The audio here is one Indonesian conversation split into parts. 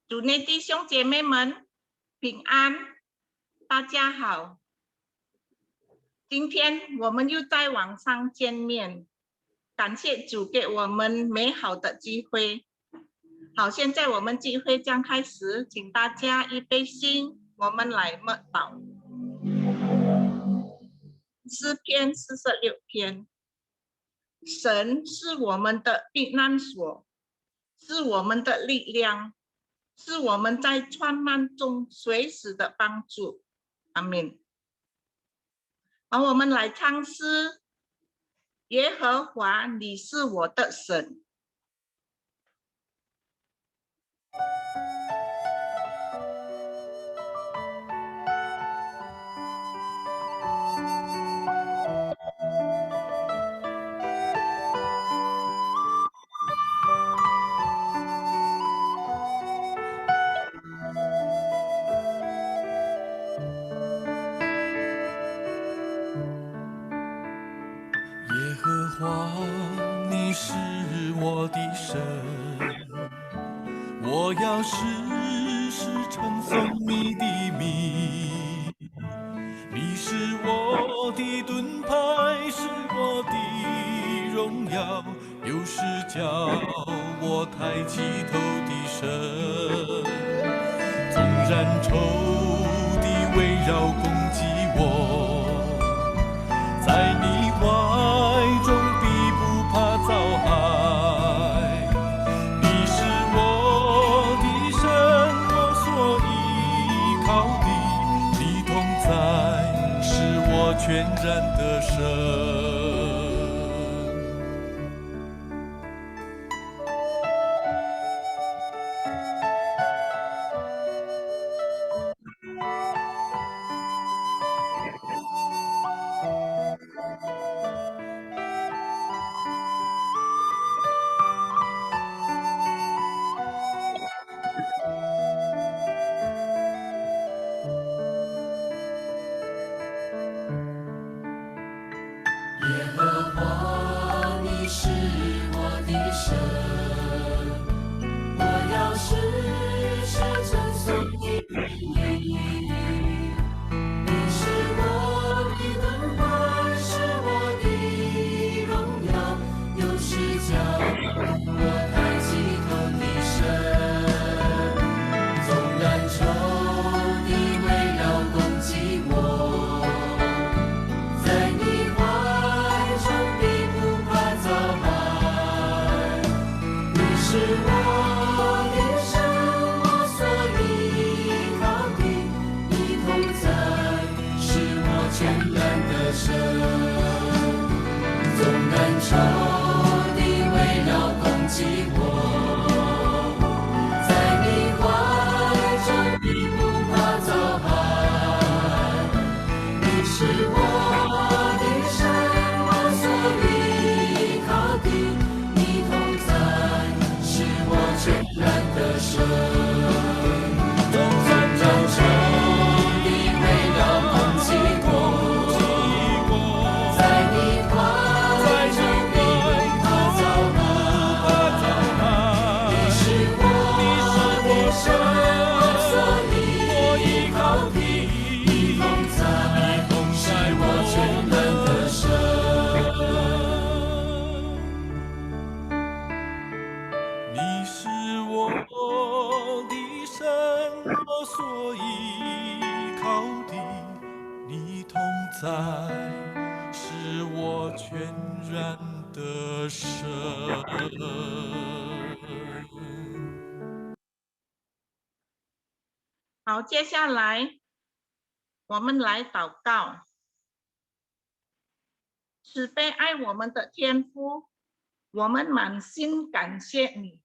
主内弟兄姐妹们平安，大家好。今天我们又在网上见面，感谢主给我们美好的机会。好，现在我们聚会将开始，请大家预备心，我们来默祷。诗篇46篇，神是我们的避难所，是我们的力量，是我们在患难中随时的帮助。阿们。好，我们来唱诗。耶和华，你是我的神。耶和华，你是我的神，我要时时称颂你的名。你是我的盾牌，是我的荣耀，又是叫我抬起头的神。纵然仇敌围绕攻击我，在你怀中必不怕遭害。你是我的神，我所依靠的，你同在是我全然的神。耶和华，你是我的神，我要时时称颂你的名。你是我的盾牌，是我的荣耀，又是叫我抬起头的神。纵然仇敌围绕攻击我，在你怀中必不怕遭害。你是我的神，我所依靠的，你同在是我全然的神。纵然仇敌围绕攻击我，在你怀中必不怕遭害。你是我的神，我所依靠的，你同在是我全然的神。纵然仇敌围绕攻击我，在你怀中必不怕遭害。你是我的神，我所依靠的，你同在是我全然的神。你是我的神，我所依靠的，你同在是我全然的神。好，接下来我们来祷告。慈悲爱我们的天父，我们满心感谢你，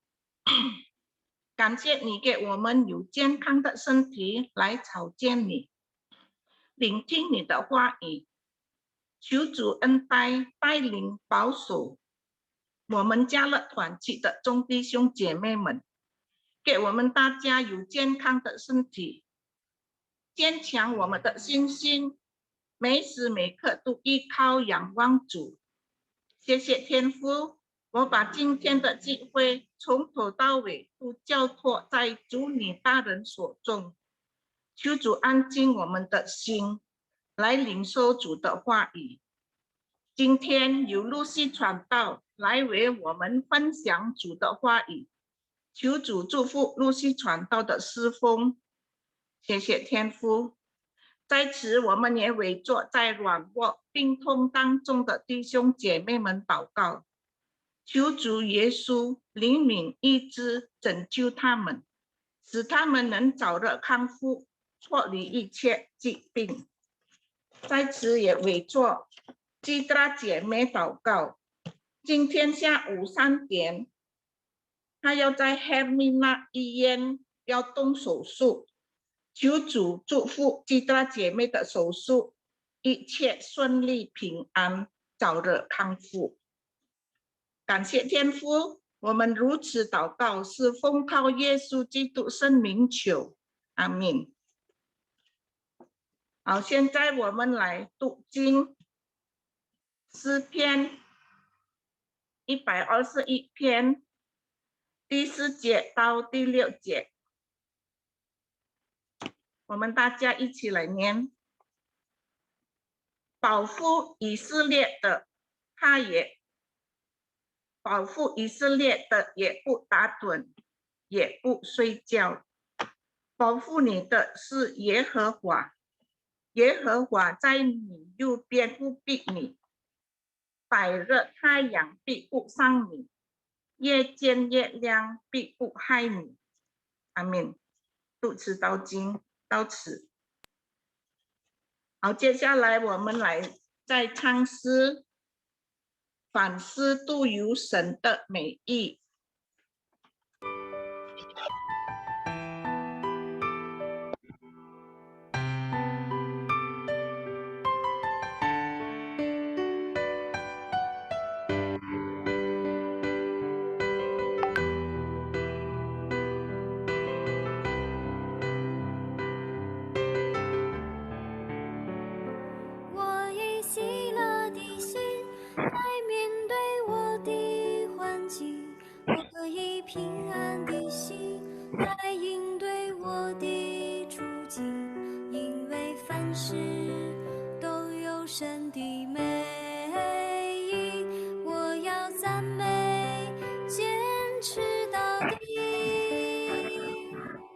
感谢你给我们有健康的身体来朝见你，聆听你的话语。求主恩待带领保守我们家乐团契的众弟兄姐妹们，给我们大家有健康的身体，坚强我们的信心，每时每刻都依靠仰望主。谢谢天父，我把今天的聚会从头到尾都交托在主你大人手中，求主安静我们的心，来领受主的话语。今天由露西传道来为我们分享主的话语，求主祝福露西传道的侍奉。谢谢天父。在此，我们也为坐在软弱病痛当中的弟兄姐妹们祷告，求主耶稣灵敏医治，拯救他们，使他们能早日康复，脱离一切疾病。在此也为坐基达姐妹祷告，今天下午3点，她要在 Hermina 医院要动手术，求主祝福基达姐妹的手术一切顺利平安，早日康复。感谢天父，我们如此祷告，是奉靠耶稣基督圣名求，阿们。好，现在我们来读经，诗篇121篇第4节到第6节，我们大家一起来念。保护以色列的，他也保护以色列的，也不打盹，也不睡觉。保护你的是耶和华，耶和华在你右边不避你，白日太阳必不伤你，夜间月亮必不害你。阿们。读此道经到此。好，接下来我们来再唱诗，反思度有神的美意。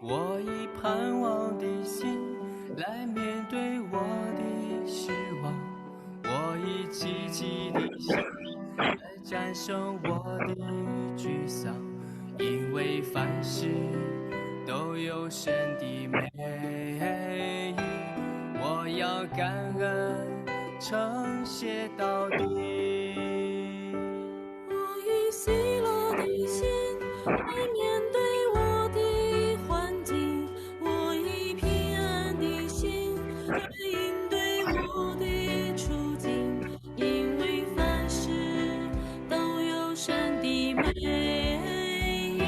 我以盼望的心来面对我的失望，我以积极的心来战胜我的沮丧，因为凡事都有神的美意，我要感恩称谢到底。我以喜乐的心来面对我的环境，我以平安的心来应对我的处境，因为凡事都有神的美意，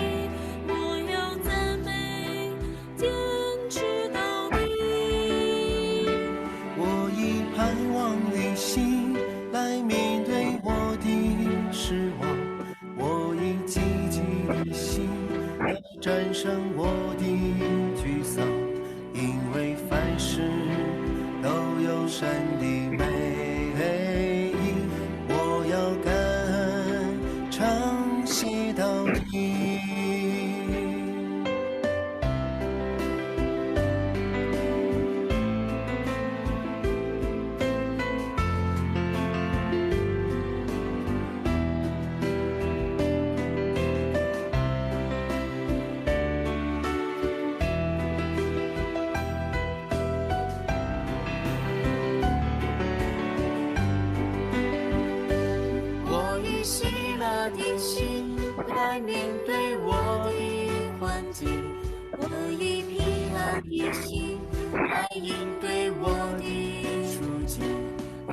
我要赞美，坚持到底。我以盼望的心来面对我的失望，我以积极的心来战胜我的沮丧，因为凡事都有神的美意，我要感恩称谢到底。我以喜乐的心来面对我的环境，我以平安的心来应对我的处境，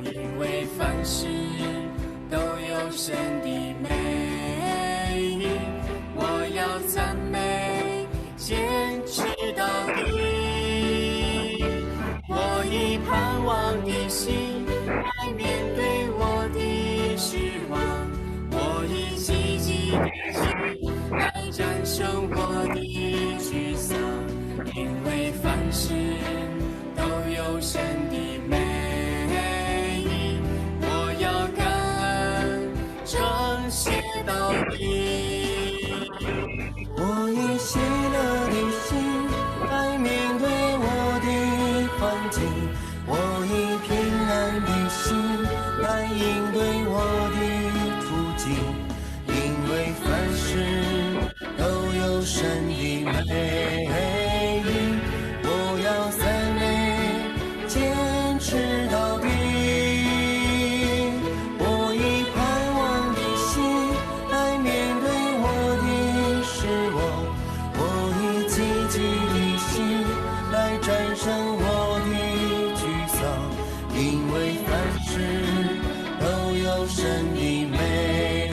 因为凡事都有神的美意，我要赞美，坚持到底。我以盼望的心来面对我的失望，我以积应对我的处境，因为凡事都有神的美意。我要在内坚持到底，我以盼望的心来面对我的失望，我以积极的心来战胜我的沮丧，因为凡事都有神的美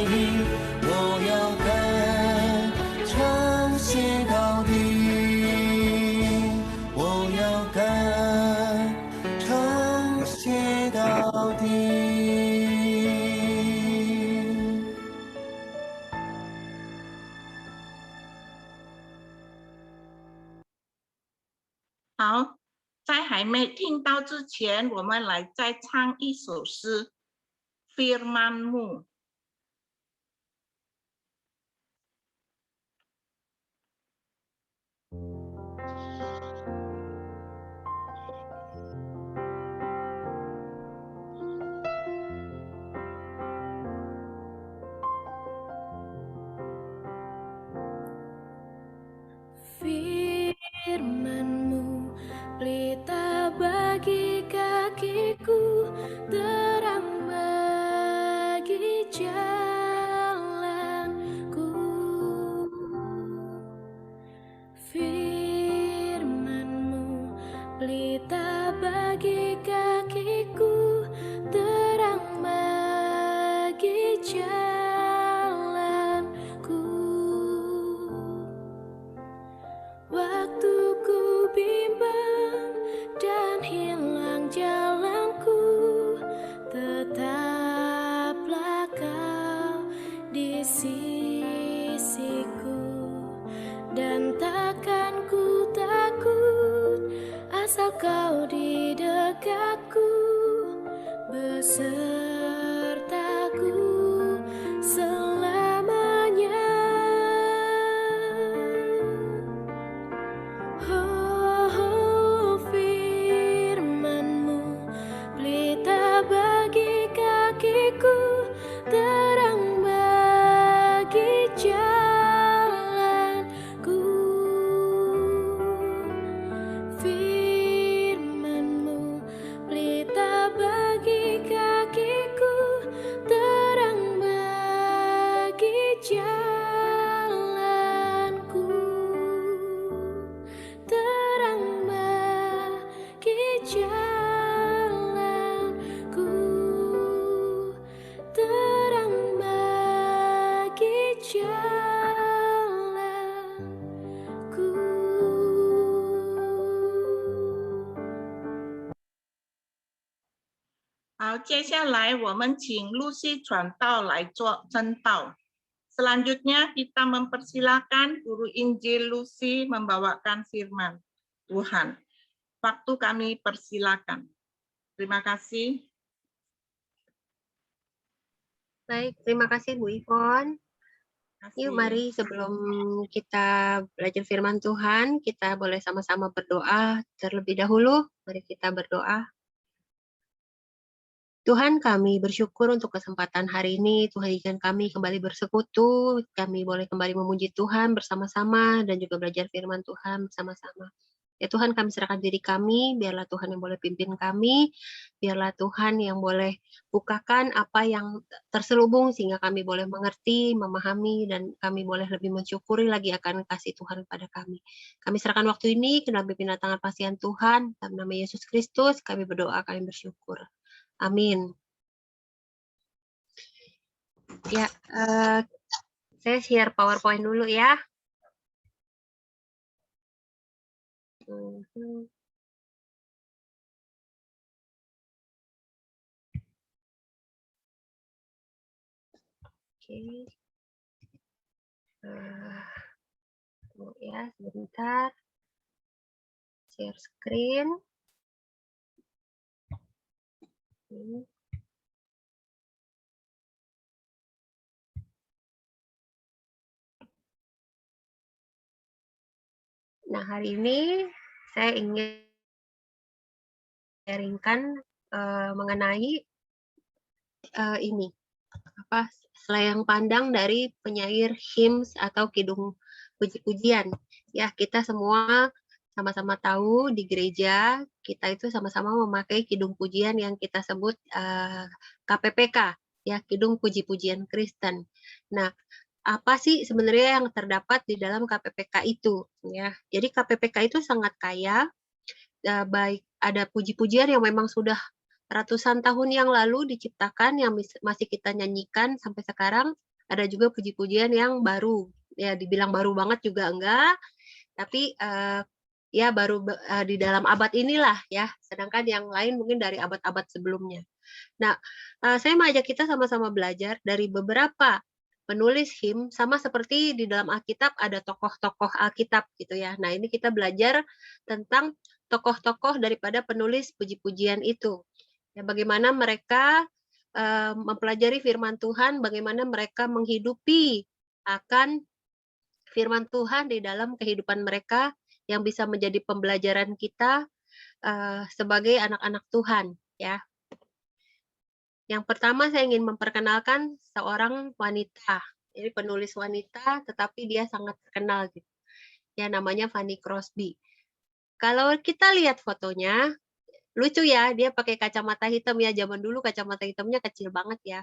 意，我要跟唱写到底，我要跟唱写到底。好，在还没听到之前，我们来再唱一首诗《Firman-Mu》。Firman-Mu, pelita bagi kakiku, terang bagi jalanku. Firman-Mu, pelita bagi kakiku, terang bagi jalanku. Waktu ku bimbang dan hilang jalanku, tetaplah kau di sisiku. Dan takkan ku takut asal kau di dekatku, besertaku selamanya. Oh, firman-Mu, pelita bagi kakiku, terang bagi jalanku. Firman-Mu, pelita bagi kakiku, terang bagi jalanku. Terang bagi jalanku, terang bagi jalanku. 好，接下来我们请露西传道来做真道。Selanjutnya kita mempersilakan Guru Injil Lucy membawakan firman Tuhan. Waktu kami persilakan. Terima kasih. Baik, terima kasih Bu Ivon. Yuk mari sebelum kita belajar firman Tuhan, kita boleh sama-sama berdoa terlebih dahulu. Mari kita berdoa. Tuhan, kami bersyukur untuk kesempatan hari ini. Tuhan izinkan kami kembali bersekutu, kami boleh kembali memuji Tuhan bersama-sama dan juga belajar firman Tuhan bersama-sama. Ya Tuhan, kami serahkan diri kami, biarlah Tuhan yang boleh pimpin kami, biarlah Tuhan yang boleh bukakan apa yang terselubung sehingga kami boleh mengerti, memahami, dan kami boleh lebih mensyukuri lagi akan kasih Tuhan pada kami. Kami serahkan waktu ini ke dalam pimpinan tangan kasihan Tuhan, dalam nama Yesus Kristus, kami berdoa, kami bersyukur. Amin. Ya, saya share PowerPoint dulu ya. Oke. Tunggu ya, sebentar. Share screen. Nah, hari ini saya ingin sharingkan mengenai ini apa selayang pandang dari penyair hymns atau kidung puji-pujian. Ya, kita semua sama-sama tahu di gereja kita itu sama-sama memakai kidung pujian yang kita sebut KPPK, ya, kidung puji-pujian Kristen. Nah, apa sih sebenarnya yang terdapat di dalam KPPK itu, ya? Jadi KPPK itu sangat kaya, baik ada puji-pujian yang memang sudah ratusan tahun yang lalu diciptakan yang masih kita nyanyikan sampai sekarang, ada juga puji-pujian yang baru, ya dibilang baru banget juga enggak, tapi ya baru di dalam abad inilah ya, sedangkan yang lain mungkin dari abad-abad sebelumnya. Nah, saya mengajak kita sama-sama belajar dari beberapa penulis him, sama seperti di dalam Alkitab ada tokoh-tokoh Alkitab gitu ya. Nah, ini kita belajar tentang tokoh-tokoh daripada penulis puji-pujian itu. Ya, bagaimana mereka mempelajari firman Tuhan, bagaimana mereka menghidupi akan firman Tuhan di dalam kehidupan mereka yang bisa menjadi pembelajaran kita sebagai anak-anak Tuhan, ya. Yang pertama saya ingin memperkenalkan seorang wanita. Jadi penulis wanita, tetapi dia sangat terkenal gitu. Ya, namanya Fanny Crosby. Kalau kita lihat fotonya, lucu ya, dia pakai kacamata hitam ya. Zaman dulu kacamata hitamnya kecil banget ya.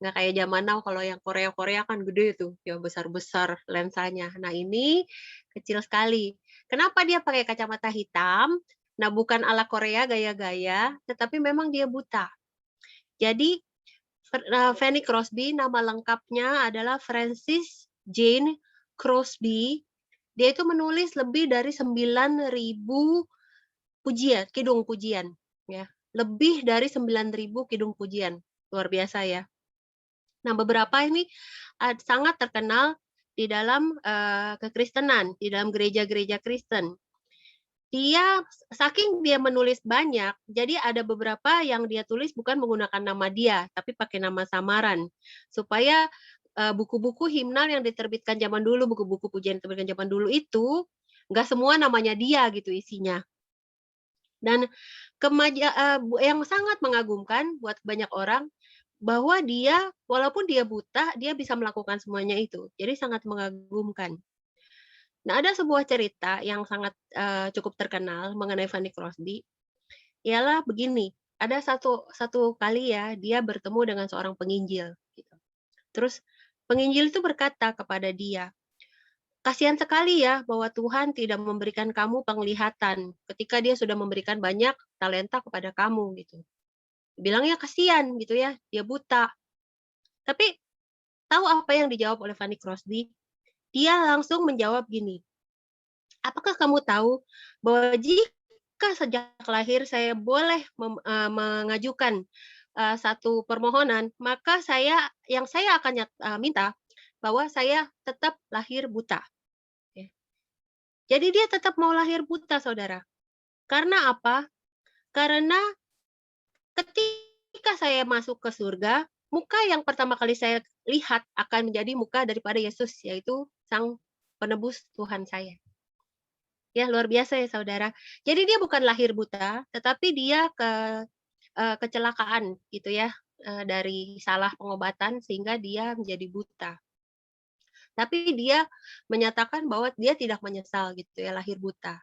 Nggak kayak zaman now, kalau yang Korea-Korea kan gede tuh, ya besar-besar lensanya. Nah, ini kecil sekali. Kenapa dia pakai kacamata hitam? Nah, bukan ala Korea gaya-gaya, tetapi memang dia buta. Jadi, Fanny Crosby, nama lengkapnya adalah Frances Jane Crosby. Dia itu menulis lebih dari 9.000 pujian, kidung pujian. Ya. Lebih dari 9.000 kidung pujian. Luar biasa ya. Nah, beberapa ini sangat terkenal di dalam kekristenan, di dalam gereja-gereja Kristen. Dia, saking dia menulis banyak, jadi ada beberapa yang dia tulis bukan menggunakan nama dia, tapi pakai nama samaran. Supaya buku-buku himnal yang diterbitkan zaman dulu, buku-buku pujian yang diterbitkan zaman dulu itu, nggak semua namanya dia gitu isinya. Dan yang sangat mengagumkan buat banyak orang, bahwa dia, walaupun dia buta, dia bisa melakukan semuanya itu. Jadi sangat mengagumkan. Nah, ada sebuah cerita yang sangat cukup terkenal mengenai Fanny Crosby. Ialah begini, ada satu kali ya, dia bertemu dengan seorang penginjil. Gitu. Terus penginjil itu berkata kepada dia, kasihan sekali ya bahwa Tuhan tidak memberikan kamu penglihatan ketika dia sudah memberikan banyak talenta kepada kamu gitu. Bilangnya kasihan gitu ya, dia buta. Tapi tahu apa yang dijawab oleh Fanny Crosby? Dia langsung menjawab gini, apakah kamu tahu bahwa jika sejak lahir saya boleh mengajukan satu permohonan, maka yang saya akan minta bahwa saya tetap lahir buta. Jadi dia tetap mau lahir buta, saudara. Karena apa? Karena ketika saya masuk ke surga, muka yang pertama kali saya lihat akan menjadi muka daripada Yesus, yaitu Sang Penebus Tuhan saya. Ya, luar biasa ya, saudara. Jadi dia bukan lahir buta, tetapi dia kecelakaan gitu ya, dari salah pengobatan sehingga dia menjadi buta. Tapi dia menyatakan bahwa dia tidak menyesal gitu ya lahir buta.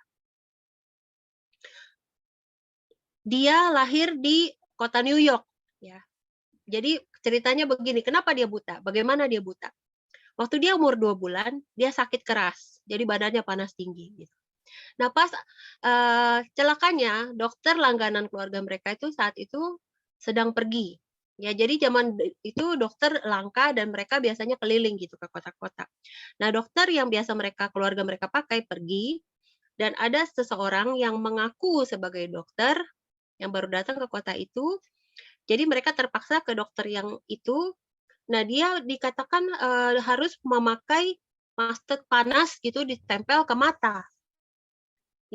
Dia lahir di kota New York ya. Jadi ceritanya begini, kenapa dia buta? Bagaimana dia buta? Waktu dia umur 2 bulan, dia sakit keras. Jadi badannya panas tinggi gitu. Nah, pas celakanya dokter langganan keluarga mereka itu saat itu sedang pergi. Ya, jadi zaman itu dokter langka dan mereka biasanya keliling gitu ke kota-kota. Nah, dokter yang biasa keluarga mereka pakai pergi, dan ada seseorang yang mengaku sebagai dokter yang baru datang ke kota itu. Jadi mereka terpaksa ke dokter yang itu. Nah, dia dikatakan harus memakai masker panas gitu ditempel ke mata.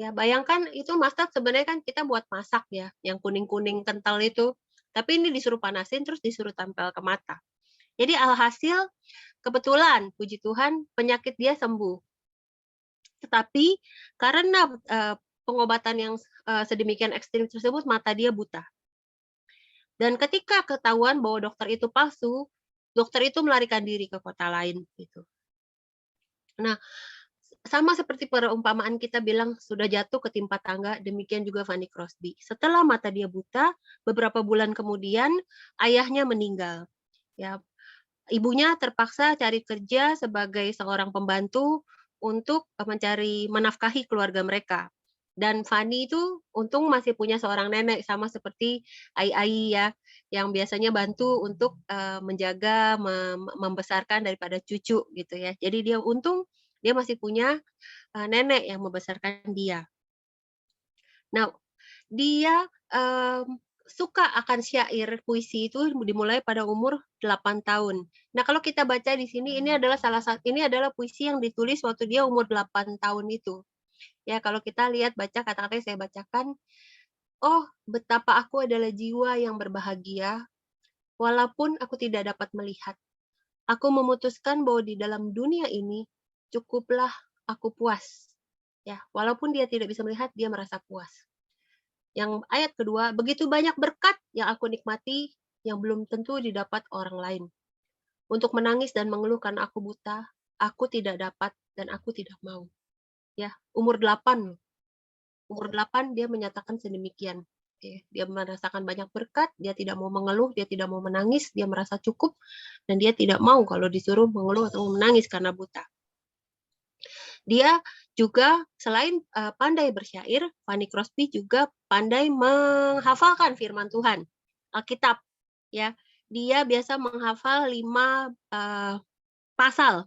Ya, bayangkan itu masker sebenarnya kan kita buat masak ya, yang kuning-kuning kental itu. Tapi ini disuruh panasin terus disuruh tempel ke mata. Jadi alhasil kebetulan puji Tuhan penyakit dia sembuh. Tetapi karena pengobatan yang sedemikian ekstrim tersebut, mata dia buta. Dan ketika ketahuan bahwa dokter itu palsu, dokter itu melarikan diri ke kota lain gitu. Nah, sama seperti perumpamaan kita bilang sudah jatuh ketimpa tangga, demikian juga Fanny Crosby. Setelah mata dia buta, beberapa bulan kemudian ayahnya meninggal. Ya, ibunya terpaksa cari kerja sebagai seorang pembantu untuk menafkahi keluarga mereka. Dan Fanny itu untung masih punya seorang nenek, sama seperti Ai ya, yang biasanya bantu untuk menjaga, membesarkan daripada cucu gitu ya. Jadi dia untung dia masih punya nenek yang membesarkan dia. Nah, dia suka akan syair puisi itu dimulai pada umur 8 tahun. Nah, kalau kita baca di sini ini adalah puisi yang ditulis waktu dia umur 8 tahun itu. Ya, kalau kita lihat baca kata-kata yang saya bacakan, "Oh, betapa aku adalah jiwa yang berbahagia walaupun aku tidak dapat melihat. Aku memutuskan bahwa di dalam dunia ini cukuplah aku puas." Ya, walaupun dia tidak bisa melihat, dia merasa puas. Yang ayat kedua, begitu banyak berkat yang aku nikmati yang belum tentu didapat orang lain. Untuk menangis dan mengeluh karena aku buta, aku tidak dapat dan aku tidak mau. Ya, umur 8 dia menyatakan sedemikian. Oke, dia merasakan banyak berkat, dia tidak mau mengeluh, dia tidak mau menangis, dia merasa cukup dan dia tidak mau kalau disuruh mengeluh atau menangis karena buta. Dia juga selain pandai bersyair, Fanny Crosby juga pandai menghafalkan firman Tuhan, Alkitab. Ya, dia biasa menghafal 5 pasal,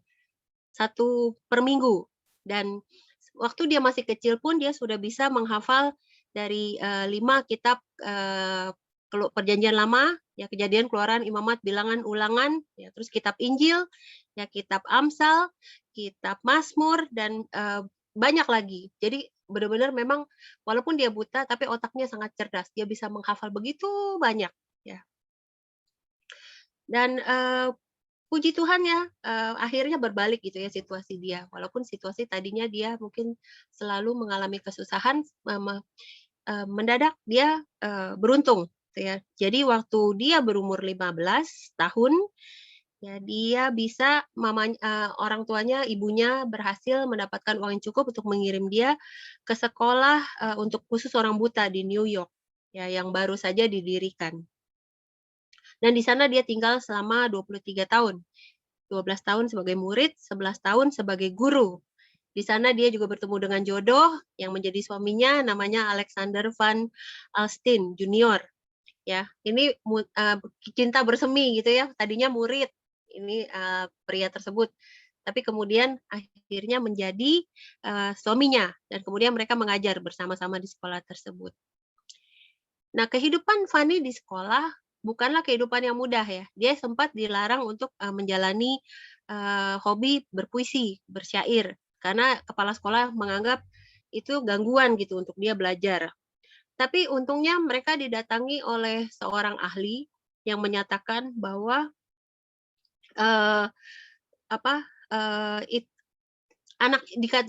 1 per minggu. Dan waktu dia masih kecil pun dia sudah bisa menghafal dari 5 kitab Perjanjian Lama, ya Kejadian, Keluaran, Imamat, Bilangan, Ulangan, ya terus kitab Injil, ya kitab Amsal, kitab Mazmur dan banyak lagi. Jadi benar-benar memang walaupun dia buta tapi otaknya sangat cerdas. Dia bisa menghafal begitu banyak ya. Dan puji Tuhan ya, akhirnya berbalik gitu ya situasi dia. Walaupun situasi tadinya dia mungkin selalu mengalami kesusahan, mendadak dia beruntung gitu ya. Jadi waktu dia berumur 15 tahun, ya dia bisa orang tuanya, ibunya berhasil mendapatkan uang yang cukup untuk mengirim dia ke sekolah untuk khusus orang buta di New York, ya yang baru saja didirikan. Dan di sana dia tinggal selama 23 tahun. 12 tahun sebagai murid, 11 tahun sebagai guru. Di sana dia juga bertemu dengan jodoh yang menjadi suaminya, namanya Alexander Van Alstine Junior. Ya, ini cinta bersemi gitu ya. Tadinya murid ini pria tersebut, tapi kemudian akhirnya menjadi suaminya dan kemudian mereka mengajar bersama-sama di sekolah tersebut. Nah, kehidupan Fanny di sekolah bukanlah kehidupan yang mudah ya. Dia sempat dilarang untuk menjalani hobi berpuisi, bersyair, karena kepala sekolah menganggap itu gangguan gitu untuk dia belajar. Tapi untungnya mereka didatangi oleh seorang ahli yang menyatakan bahwa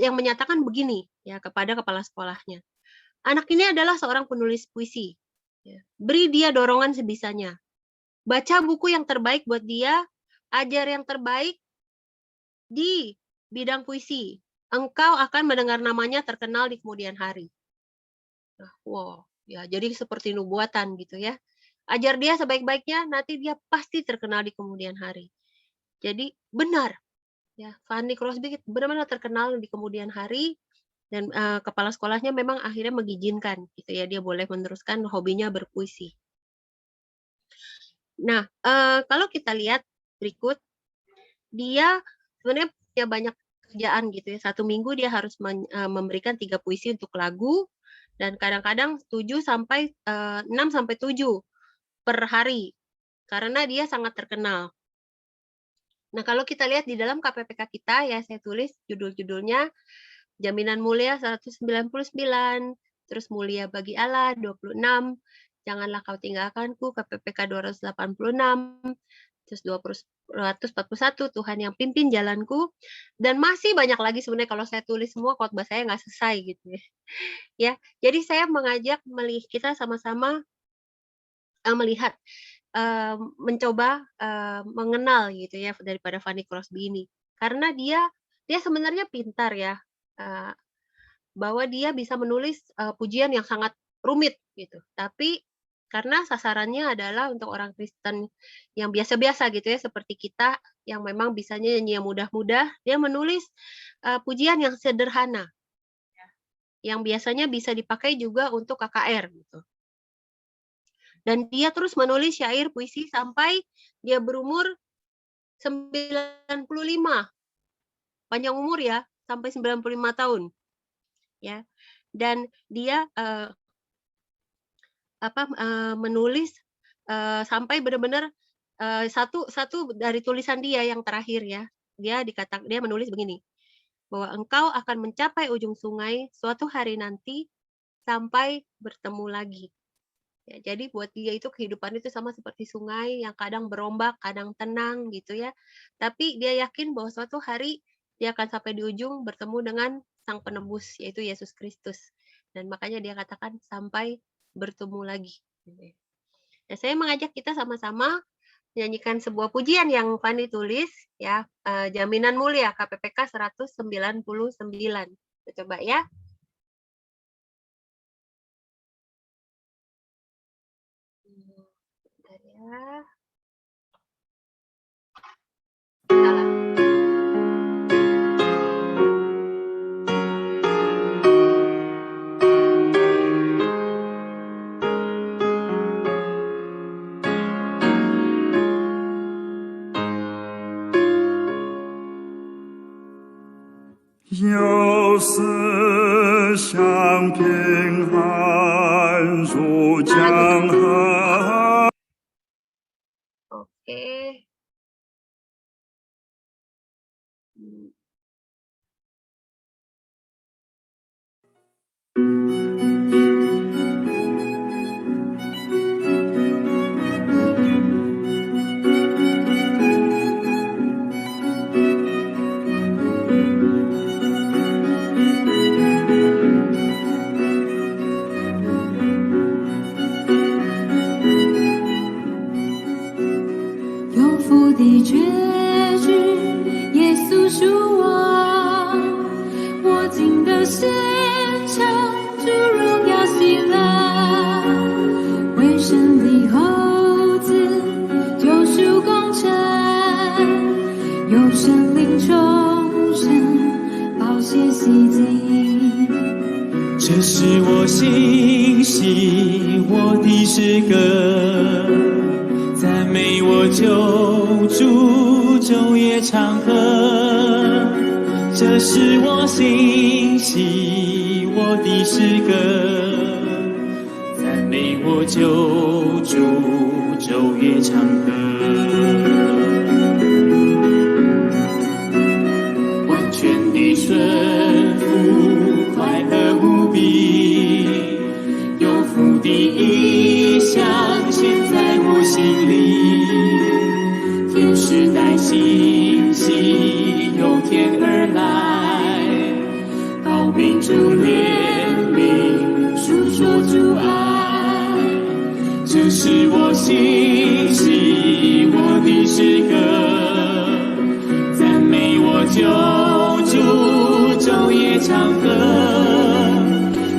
yang menyatakan begini ya kepada kepala sekolahnya. Anak ini adalah seorang penulis puisi. Ya. Beri dia dorongan sebisanya. Baca buku yang terbaik buat dia, ajar yang terbaik di bidang puisi. Engkau akan mendengar namanya terkenal di kemudian hari. Nah, wow, ya jadi seperti nubuatan gitu ya. Ajar dia sebaik-baiknya, nanti dia pasti terkenal di kemudian hari. Jadi benar, ya Fanny Crosby benar-benar terkenal di kemudian hari dan kepala sekolahnya memang akhirnya mengizinkan gitu ya dia boleh meneruskan hobinya berpuisi. Nah, kalau kita lihat berikut, dia sebenarnya punya banyak kerjaan gitu ya. 1 minggu dia harus memberikan 3 puisi untuk lagu dan kadang-kadang 6 sampai 7 per hari karena dia sangat terkenal. Nah, kalau kita lihat di dalam KPPK kita ya saya tulis judul-judulnya Jaminan Mulia 199, terus Mulia Bagi Allah 26, Janganlah Kau Tinggalkanku KPPK 286, terus 241 Tuhan Yang Pimpin Jalanku, dan masih banyak lagi sebenarnya kalau saya tulis semua khotbah saya nggak selesai gitu ya. Ya, jadi saya mengajak kita sama-sama melihat, mencoba, mengenal gitu ya daripada Fanny Crosby ini. Karena dia sebenarnya pintar ya, bahwa dia bisa menulis, pujian yang sangat rumit gitu. Tapi karena sasarannya adalah untuk orang Kristen yang biasa-biasa gitu ya, seperti kita yang memang bisanya nyanyi yang mudah-mudah, dia menulis, pujian yang sederhana, yang biasanya bisa dipakai juga untuk KKR gitu. Dan dia terus menulis syair puisi sampai dia berumur 95, panjang umur ya, sampai 95 tahun. Ya. Dan dia, menulis, sampai benar-benar, satu dari tulisan dia yang terakhir ya, dia menulis begini, bahwa engkau akan mencapai ujung sungai suatu hari nanti sampai bertemu lagi. Ya, jadi buat dia itu kehidupan itu sama seperti sungai yang kadang berombak, kadang tenang gitu ya. Tapi dia yakin bahwa suatu hari dia akan sampai di ujung bertemu dengan Sang Penebus, yaitu Yesus Kristus. Dan makanya dia katakan sampai bertemu lagi. Nah, saya mengajak kita sama-sama menyanyikan sebuah pujian yang Fanny tulis ya, Jaminan Mulia KPPK 199. Kita coba ya. Bentar ya. Salah.有思乡平安如江河。 Oke.有福的结局，耶稣属我，我进的现场，主荣耀喜乐，为神的后子，救赎工程，有神灵重生，宝血洗净。这是我欣喜我的诗歌，赞美我救主昼夜长河。这是我欣喜我的诗歌，赞美我救主昼夜长河。完全的顺服，快乐无比，有福的意象现在我心里。天使带信息由天而来，报明主怜悯，述说主爱。这是我欣喜我的诗歌，赞美我救主昼夜长河。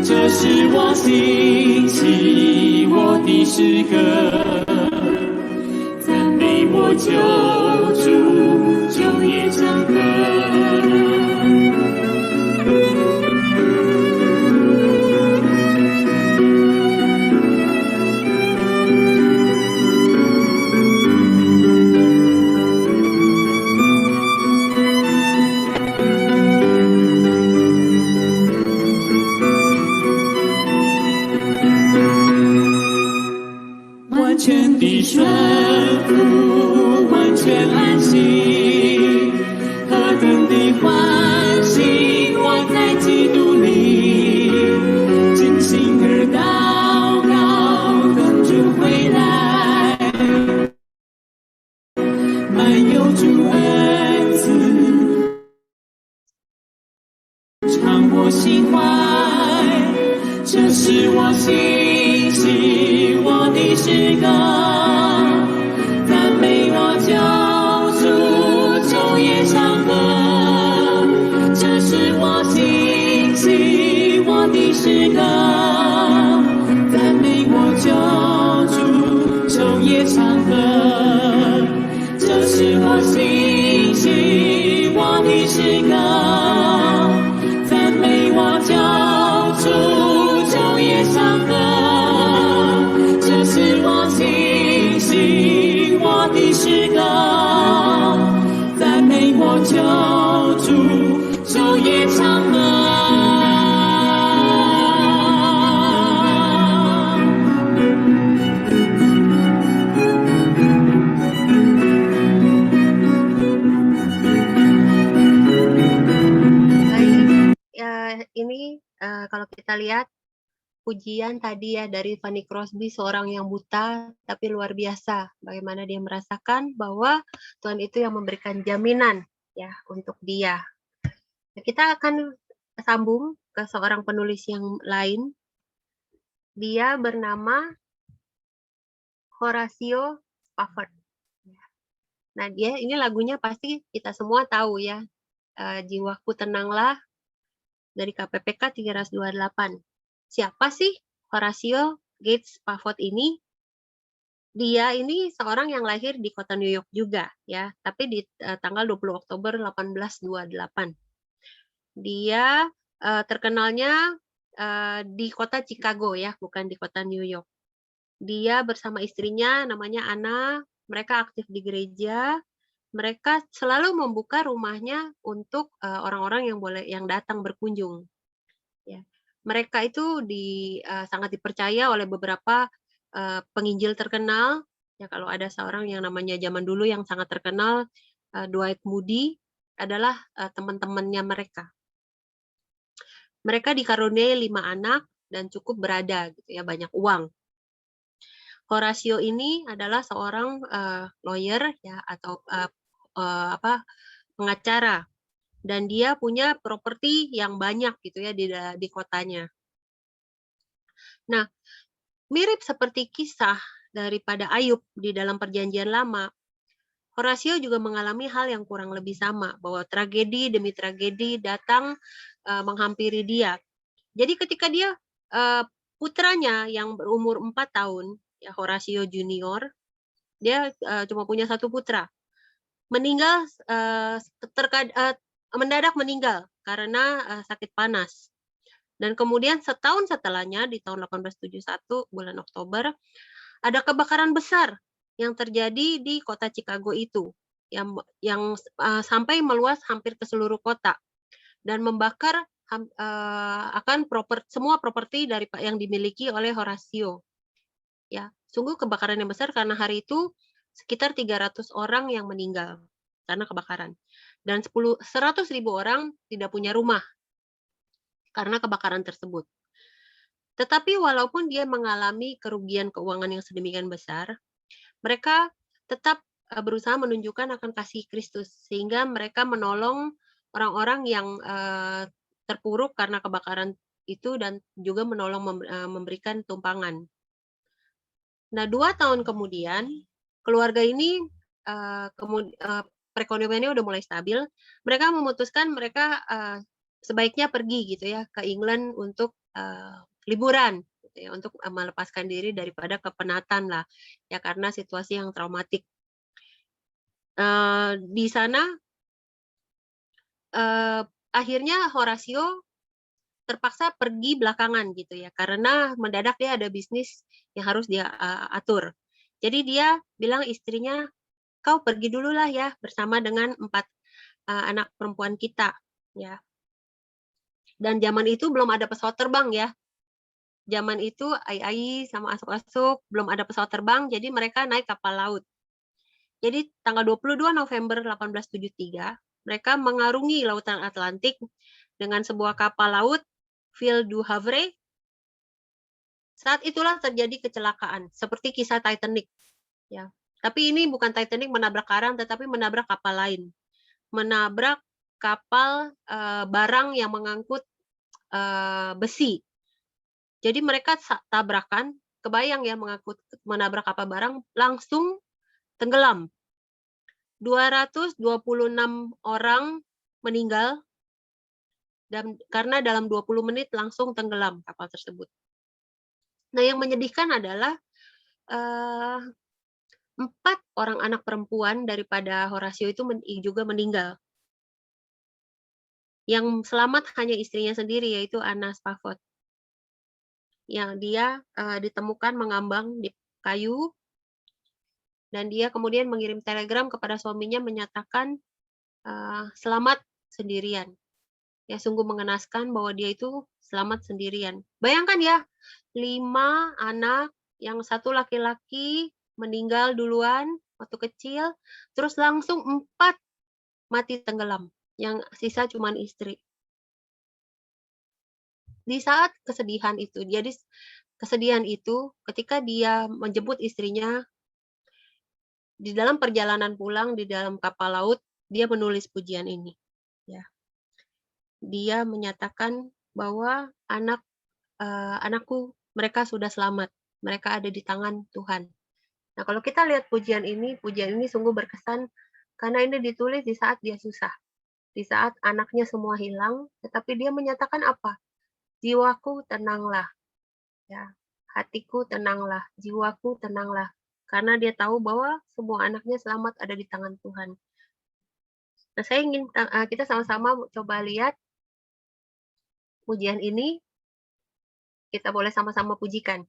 这是我欣喜我的诗歌，赞美我救主昼夜长河。完全的顺服，完全安息，何等的欢喜！我在基督里，真心而祷告，等主回来，满有主恩赐，常我心怀。这是我欣喜我的的诗歌，赞美我救主，昼夜唱歌，这是我心希我的诗歌，赞美我救主，昼夜唱歌，这是我心希我的诗歌，赞美我救主，昼夜唱歌，这是我心希我的诗歌，赞美我救主，昼夜唱歌。Baik, ya ini kalau kita lihat pujian tadi ya dari Fanny Crosby, seorang yang buta tapi luar biasa. Bagaimana dia merasakan bahwa Tuhan itu yang memberikan jaminan ya untuk dia. Nah, kita akan sambung ke seorang penulis yang lain. Dia bernama Horatio Spafford. Nah, dia ini lagunya pasti kita semua tahu ya. Jiwaku Tenanglah dari KPPK 328. Siapa sih Horatio Gates Spafford ini? Dia ini seorang yang lahir di kota New York juga ya, tapi di tanggal 20 Oktober 1828. Dia terkenalnya di kota Chicago ya, bukan di kota New York. Dia bersama istrinya namanya Anna, mereka aktif di gereja. Mereka selalu membuka rumahnya untuk orang-orang yang datang berkunjung. Ya. Mereka itu sangat dipercaya oleh beberapa penginjil terkenal. Ya, kalau ada seorang yang namanya zaman dulu yang sangat terkenal, Dwight Moody adalah teman-temannya mereka. Mereka dikaruniai 5 anak dan cukup berada, gitu ya, banyak uang. Horatio ini adalah seorang lawyer ya atau pengacara, dan dia punya properti yang banyak gitu ya di kotanya. Nah, mirip seperti kisah daripada Ayub di dalam Perjanjian Lama, Horatio juga mengalami hal yang kurang lebih sama, bahwa tragedi demi tragedi datang menghampiri dia. Jadi ketika dia putranya yang berumur 4 tahun, ya Horatio Junior, dia cuma punya 1 putra. Meninggal mendadak meninggal karena sakit panas. Dan kemudian setahun setelahnya di tahun 1871 bulan Oktober ada kebakaran besar yang terjadi di kota Chicago itu yang sampai meluas hampir ke seluruh kota dan membakar akan semua properti yang dimiliki oleh Horatio. Ya, sungguh kebakaran yang besar karena hari itu sekitar 300 orang yang meninggal karena kebakaran. Dan 100.000 orang tidak punya rumah karena kebakaran tersebut. Tetapi walaupun dia mengalami kerugian keuangan yang sedemikian besar, mereka tetap berusaha menunjukkan akan kasih Kristus, sehingga mereka menolong orang-orang yang terpuruk karena kebakaran itu dan juga menolong memberikan tumpangan. Nah, 2 tahun kemudian, keluarga ini perekonomiannya udah mulai stabil. Mereka memutuskan mereka sebaiknya pergi gitu ya ke England untuk liburan, gitu ya, untuk melepaskan diri daripada kepenatan lah, ya karena situasi yang traumatik. Di sana akhirnya Horatio terpaksa pergi belakangan gitu ya, karena mendadak dia ada bisnis yang harus dia atur. Jadi dia bilang istrinya, kau pergi dulu lah ya bersama dengan 4 anak perempuan kita ya. Dan zaman itu belum ada pesawat terbang ya. Zaman itu ai sama asuk-asuk belum ada pesawat terbang, jadi mereka naik kapal laut. Jadi tanggal 22 November 1873 mereka mengarungi lautan Atlantik dengan sebuah kapal laut Ville du Havre. Saat itulah terjadi kecelakaan seperti kisah Titanic ya. Tapi ini bukan Titanic menabrak karang, tetapi menabrak kapal lain. Menabrak kapal barang yang mengangkut besi. Jadi mereka tabrakan kebayang ya menabrak kapal barang, langsung tenggelam. 226 orang meninggal dan karena dalam 20 menit langsung tenggelam kapal tersebut. Nah, yang menyedihkan adalah 4 orang anak perempuan daripada Horatio itu juga meninggal. Yang selamat hanya istrinya sendiri, yaitu Anna Spafford. Yang dia ditemukan mengambang di kayu, dan dia kemudian mengirim telegram kepada suaminya menyatakan selamat sendirian. Ya, sungguh mengenaskan bahwa dia itu selamat sendirian. Bayangkan ya, 5 anak, yang 1 laki-laki meninggal duluan waktu kecil, terus langsung 4 mati tenggelam. Yang sisa cuma istri. Di saat kesedihan itu, ketika dia menjemput istrinya, di dalam perjalanan pulang di dalam kapal laut, dia menulis pujian ini. Ya. Dia menyatakan bahwa anakku, mereka sudah selamat, mereka ada di tangan Tuhan. Nah, kalau kita lihat pujian ini sungguh berkesan karena ini ditulis di saat dia susah. Di saat anaknya semua hilang, tetapi dia menyatakan apa? Jiwaku tenanglah. Ya, hatiku tenanglah, jiwaku tenanglah. Karena dia tahu bahwa semua anaknya selamat ada di tangan Tuhan. Nah, saya ingin kita sama-sama coba lihat pujian ini. Kita boleh sama-sama pujikan.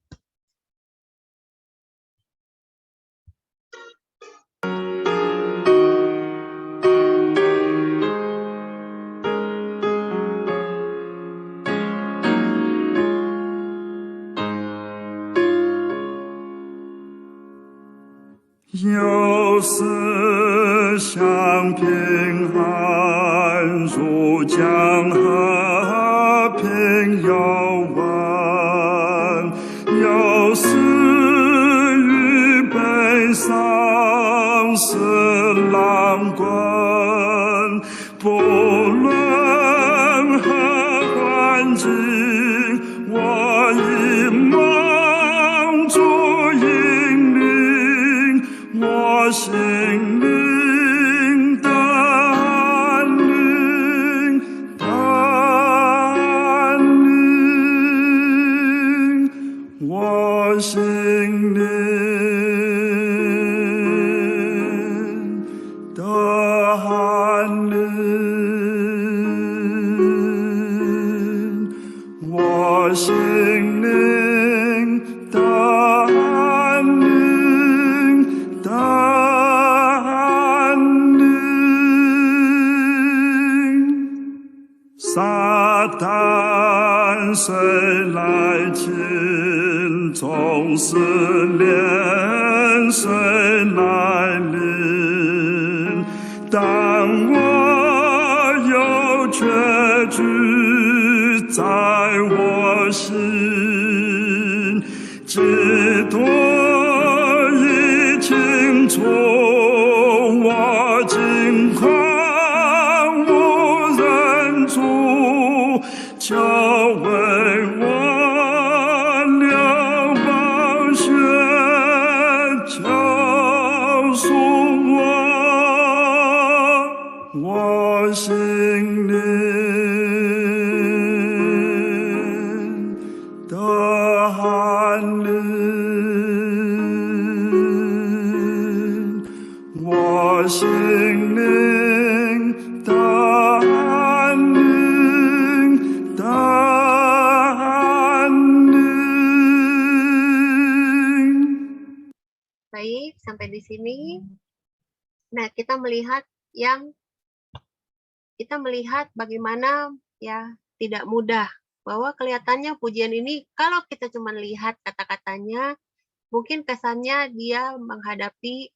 有思想平安如江河平遥湾，有思与悲伤是浪滚，不论何环境，我已蒙主引领，我心灵的安宁，我心灵的安宁，我心灵的安宁的安宁。撒旦虽来侵，总是连随来临，但我有确据在我心，基督已清楚我境况无人助，就为我流宝血救赎我心灵的安宁，我心灵的安宁的安宁。 Baik, sampai di sini. Nah, kita melihat bagaimana ya tidak mudah, bahwa kelihatannya pujian ini kalau kita cuma lihat kata-katanya mungkin kesannya dia menghadapi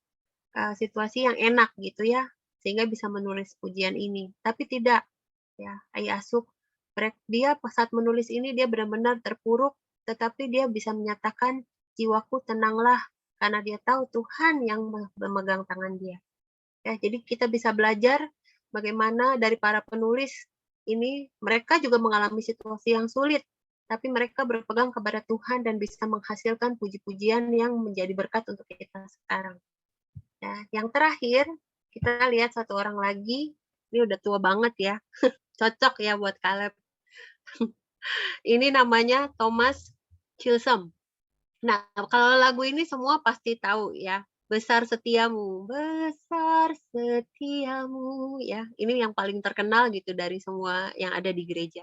situasi yang enak gitu ya, sehingga bisa menulis pujian ini. Tapi tidak ya, Ayah Asuk, dia saat menulis ini dia benar-benar terpuruk, tetapi dia bisa menyatakan jiwaku tenanglah karena dia tahu Tuhan yang memegang tangan dia. Ya, jadi kita bisa belajar bagaimana dari para penulis ini mereka juga mengalami situasi yang sulit, tapi mereka berpegang kepada Tuhan dan bisa menghasilkan puji-pujian yang menjadi berkat untuk kita sekarang. Ya, yang terakhir, kita lihat satu orang lagi, ini udah tua banget ya, cocok ya buat Caleb. Ini namanya Thomas Chisholm. Nah, kalau lagu ini semua pasti tahu ya, besar setiamu, ya. Ini yang paling terkenal gitu dari semua yang ada di gereja.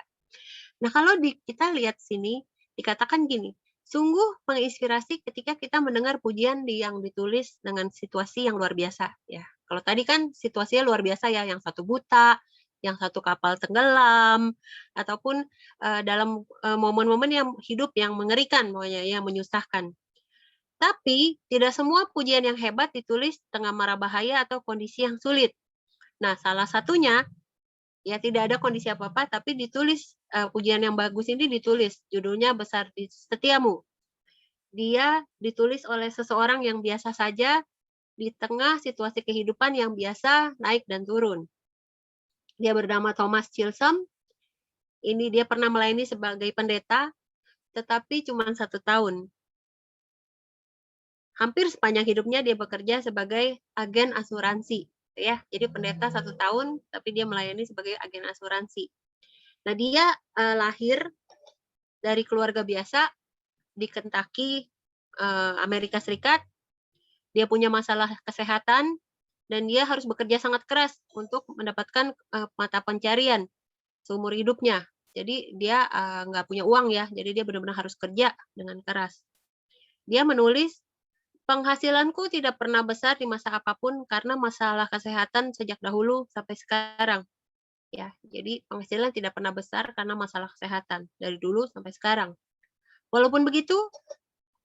Nah, kalau kita lihat sini, dikatakan gini, sungguh menginspirasi ketika kita mendengar pujian yang ditulis dengan situasi yang luar biasa. Ya, kalau tadi kan situasinya luar biasa ya, yang satu buta, yang satu kapal tenggelam, ataupun dalam momen-momen yang hidup yang mengerikan, yang menyusahkan. Tapi tidak semua pujian yang hebat ditulis tengah mara bahaya atau kondisi yang sulit. Nah, salah satunya ya tidak ada kondisi apa-apa, tapi ditulis pujian yang bagus ini ditulis, judulnya Besar Setiamu. Dia ditulis oleh seseorang yang biasa saja di tengah situasi kehidupan yang biasa naik dan turun. Dia bernama Thomas Chisholm. Ini dia pernah melayani sebagai pendeta, tetapi cuma 1 tahun. Hampir sepanjang hidupnya dia bekerja sebagai agen asuransi. Ya, jadi pendeta 1 tahun, tapi dia melayani sebagai agen asuransi. Nah, dia lahir dari keluarga biasa di Kentucky, Amerika Serikat. Dia punya masalah kesehatan, dan dia harus bekerja sangat keras untuk mendapatkan mata pencarian seumur hidupnya. Jadi dia nggak punya uang ya, jadi dia benar-benar harus kerja dengan keras. Dia menulis, penghasilanku tidak pernah besar di masa apapun karena masalah kesehatan sejak dahulu sampai sekarang. Ya, jadi penghasilan tidak pernah besar karena masalah kesehatan dari dulu sampai sekarang. Walaupun begitu,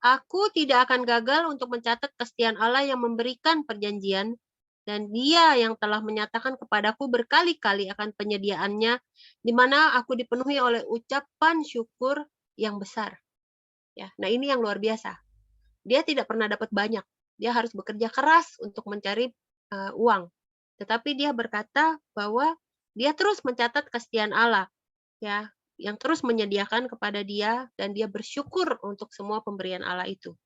aku tidak akan gagal untuk mencatat kesetiaan Allah yang memberikan perjanjian, dan Dia yang telah menyatakan kepadaku berkali-kali akan penyediaannya, di mana aku dipenuhi oleh ucapan syukur yang besar. Ya, nah ini yang luar biasa. Dia tidak pernah dapat banyak. Dia harus bekerja keras untuk mencari uang. Tetapi dia berkata bahwa dia terus mencatat kesetiaan Allah, ya, yang terus menyediakan kepada dia, dan dia bersyukur untuk semua pemberian Allah itu.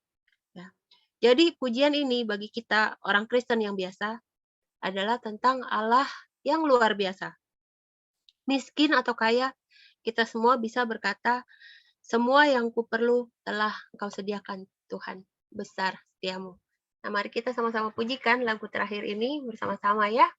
Ya. Jadi pujian ini bagi kita orang Kristen yang biasa adalah tentang Allah yang luar biasa. Miskin atau kaya, kita semua bisa berkata, semua yang kuperlu telah Engkau sediakan, Tuhan, besar setiamu. Nah, mari kita sama-sama pujikan lagu terakhir ini bersama-sama ya.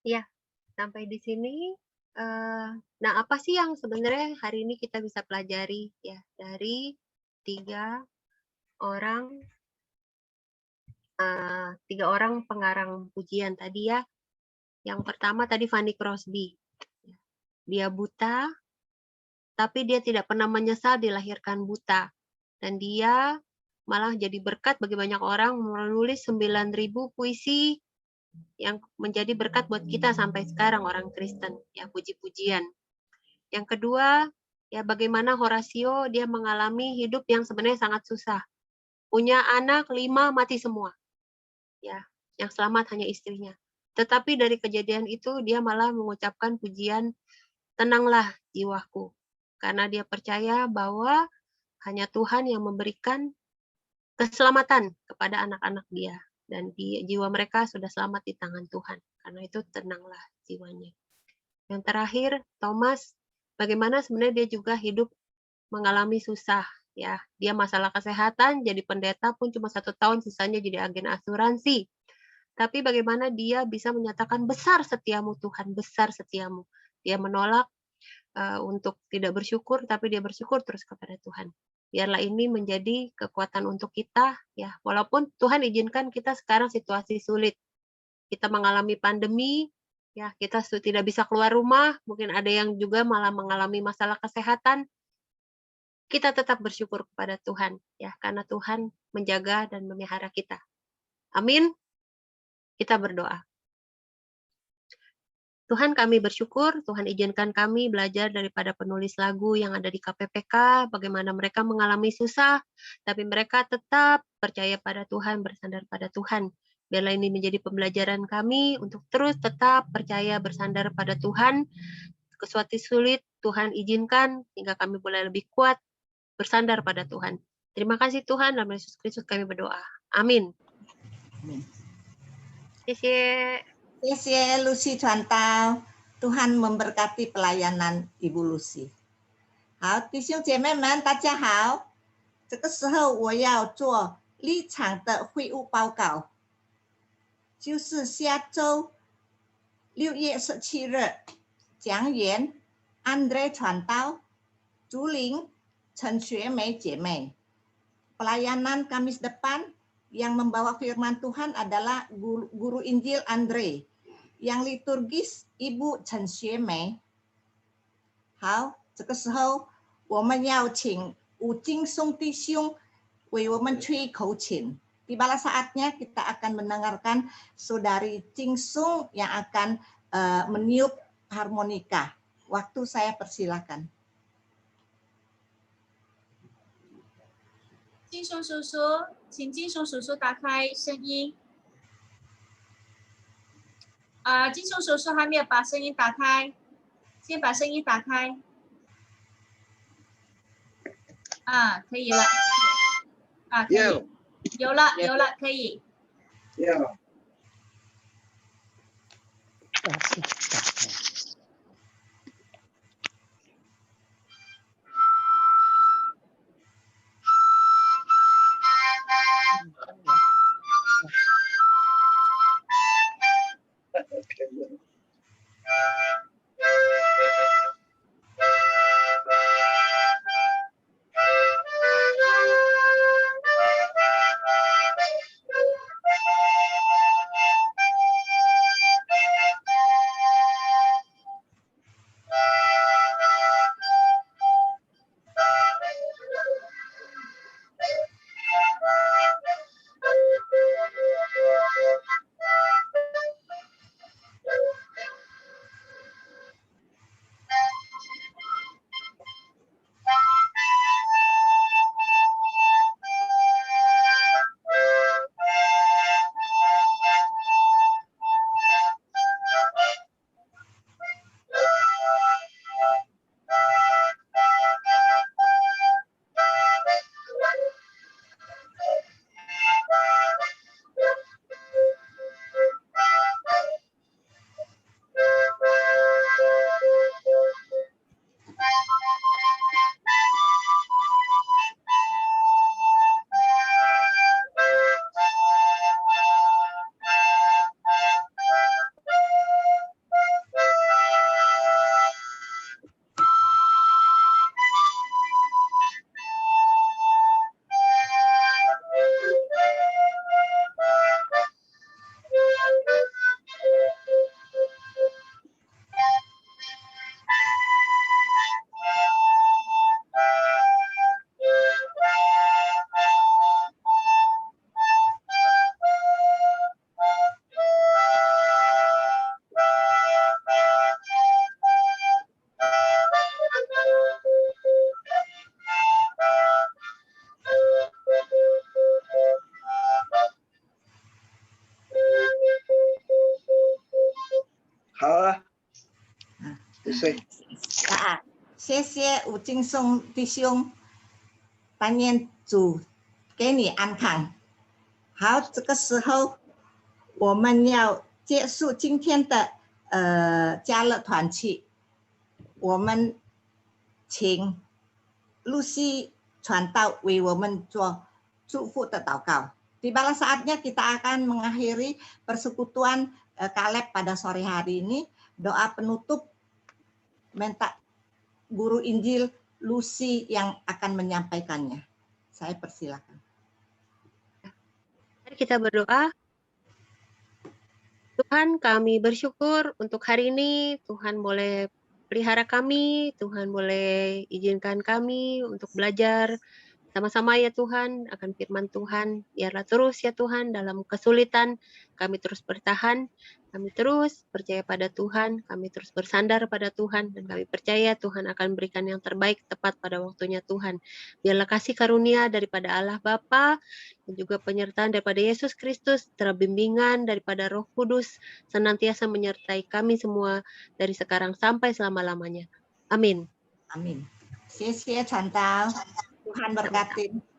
Ya, sampai di sini. Nah, apa sih yang sebenarnya hari ini kita bisa pelajari ya dari 3 orang 3 orang pengarang pujian tadi ya. Yang pertama tadi Fanny Crosby. Dia buta, tapi dia tidak pernah menyesal dilahirkan buta. Dan dia malah jadi berkat bagi banyak orang, menulis 9.000 puisi yang menjadi berkat buat kita sampai sekarang orang Kristen, ya puji-pujian. Yang kedua, ya bagaimana Horatio dia mengalami hidup yang sebenarnya sangat susah. Punya anak 5 mati semua. Ya, yang selamat hanya istrinya. Tetapi dari kejadian itu dia malah mengucapkan pujian, "Tenanglah jiwaku." Karena dia percaya bahwa hanya Tuhan yang memberikan keselamatan kepada anak-anak dia dan jiwa mereka sudah selamat di tangan Tuhan. Karena itu tenanglah jiwanya. Yang terakhir, Thomas, bagaimana sebenarnya dia juga hidup mengalami susah ya. Dia masalah kesehatan, jadi pendeta pun cuma 1 tahun, sisanya jadi agen asuransi. Tapi bagaimana dia bisa menyatakan besar setiamu Tuhan, besar setiamu. Dia menolak untuk tidak bersyukur, tapi dia bersyukur terus kepada Tuhan. Biarlah ini menjadi kekuatan untuk kita ya. Walaupun Tuhan izinkan kita sekarang situasi sulit. Kita mengalami pandemi, ya kita tidak bisa keluar rumah, mungkin ada yang juga malah mengalami masalah kesehatan. Kita tetap bersyukur kepada Tuhan ya, karena Tuhan menjaga dan memelihara kita. Amin. Kita berdoa. Tuhan, kami bersyukur, Tuhan izinkan kami belajar daripada penulis lagu yang ada di KPPK, bagaimana mereka mengalami susah, tapi mereka tetap percaya pada Tuhan, bersandar pada Tuhan. Biarlah ini menjadi pembelajaran kami untuk terus tetap percaya bersandar pada Tuhan. Sesuatu sulit, Tuhan izinkan, hingga kami boleh lebih kuat bersandar pada Tuhan. Terima kasih Tuhan, dalam Yesus Kristus kami berdoa. Amin. Terima 谢谢 Lucy 传道，Tuhan memberkati pelayanan Ibu Lucy。好，弟兄姐妹们，大家好。这个时候我要做立场的会务报告，就是下周6月17日，讲员 Andre 传道，竹林陈学梅姐妹。Pelayanan Kamis depan yang membawa firman Tuhan adalah Guru Injil Andre. Yang liturgis Ibu陈学梅。好，这个时候我们要请吴金松弟兄为我们吹口琴。Tibalah saatnya kita akan mendengarkan Saudari Cing Sung yang akan meniup harmonika. Waktu saya persilakan. 金松叔叔，请金松叔叔打开声音。金松叔叔还没有把声音打开，先把声音打开。可以了。可以。有了，可以。好啊，谢谢。谢谢吴敬松弟兄，但愿主给你安康。好，这个时候我们要结束今天的家乐团契，我们请露西传道为我们做祝福的祷告。Tibalah saatnya kita akan mengakhiri persekutuan Kaleb pada sore hari ini. Doa penutup minta guru Injil Lucy yang akan menyampaikannya. Saya persilakan. Mari kita berdoa. Tuhan, kami bersyukur untuk hari ini. Tuhan boleh pelihara kami, Tuhan boleh izinkan kami untuk belajar sama-sama ya Tuhan akan firman Tuhan. Biarlah terus ya Tuhan dalam kesulitan kami terus bertahan, kami terus percaya pada Tuhan, kami terus bersandar pada Tuhan, dan kami percaya Tuhan akan berikan yang terbaik tepat pada waktunya Tuhan. Biarlah kasih karunia daripada Allah Bapa dan juga penyertaan daripada Yesus Kristus, terbimbingan daripada Roh Kudus senantiasa menyertai kami semua dari sekarang sampai selama-lamanya. Amin. Amin. 谢谢传道，Tuhan berkati.